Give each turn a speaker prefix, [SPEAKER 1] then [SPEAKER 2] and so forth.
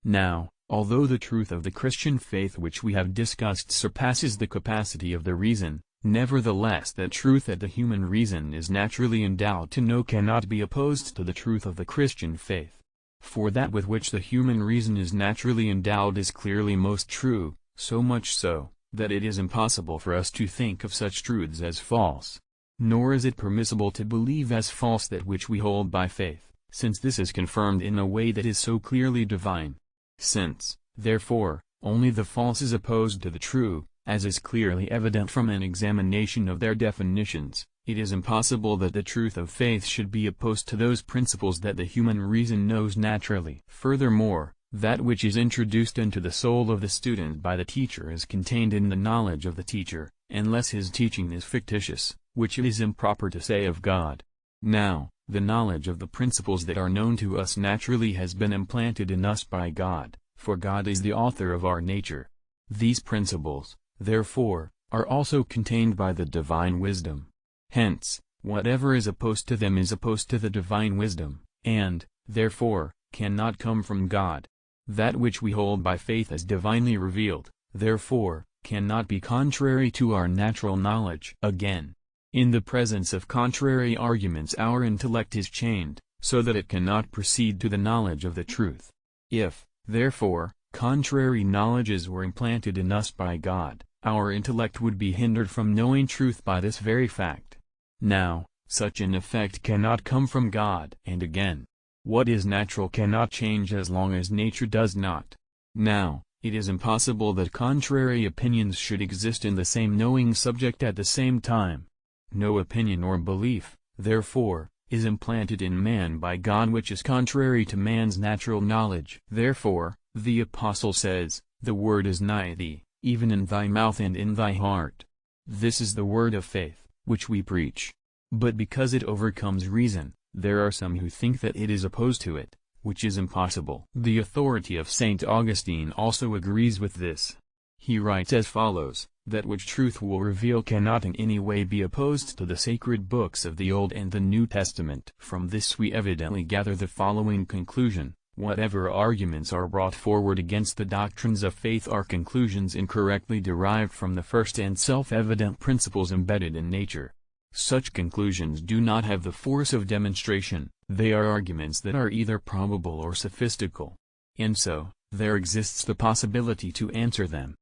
[SPEAKER 1] Now, although the truth of the Christian faith which we have discussed surpasses the capacity of the reason, nevertheless that truth that the human reason is naturally endowed to know cannot be opposed to the truth of the Christian faith. For that with which the human reason is naturally endowed is clearly most true, so much so, that it is impossible for us to think of such truths as false. Nor is it permissible to believe as false that which we hold by faith, since this is confirmed in a way that is so clearly divine. Since, therefore, only the false is opposed to the true, as is clearly evident from an examination of their definitions, it is impossible that the truth of faith should be opposed to those principles that the human reason knows naturally. Furthermore, that which is introduced into the soul of the student by the teacher is contained in the knowledge of the teacher, unless his teaching is fictitious, which it is improper to say of God. Now, the knowledge of the principles that are known to us naturally has been implanted in us by God, for God is the author of our nature. These principles, therefore, are also contained by the divine wisdom. Hence, whatever is opposed to them is opposed to the divine wisdom, and, therefore, cannot come from God. That which we hold by faith as divinely revealed, therefore, cannot be contrary to our natural knowledge. Again, in the presence of contrary arguments our intellect is chained, so that it cannot proceed to the knowledge of the truth. If, therefore, contrary knowledges were implanted in us by God, our intellect would be hindered from knowing truth by this very fact. Now, such an effect cannot come from God. And again, what is natural cannot change as long as nature does not. Now, it is impossible that contrary opinions should exist in the same knowing subject at the same time. No opinion or belief, therefore, is implanted in man by God which is contrary to man's natural knowledge. Therefore, the Apostle says, "The word is nigh thee, even in thy mouth and in thy heart." This is the word of faith, which we preach. But because it overcomes reason, there are some who think that it is opposed to it, which is impossible. The authority of St. Augustine also agrees with this. He writes as follows, "That which truth will reveal cannot in any way be opposed to the sacred books of the Old and the New Testament." From this we evidently gather the following conclusion: whatever arguments are brought forward against the doctrines of faith are conclusions incorrectly derived from the first and self-evident principles embedded in nature. Such conclusions do not have the force of demonstration, they are arguments that are either probable or sophistical. And so, there exists the possibility to answer them,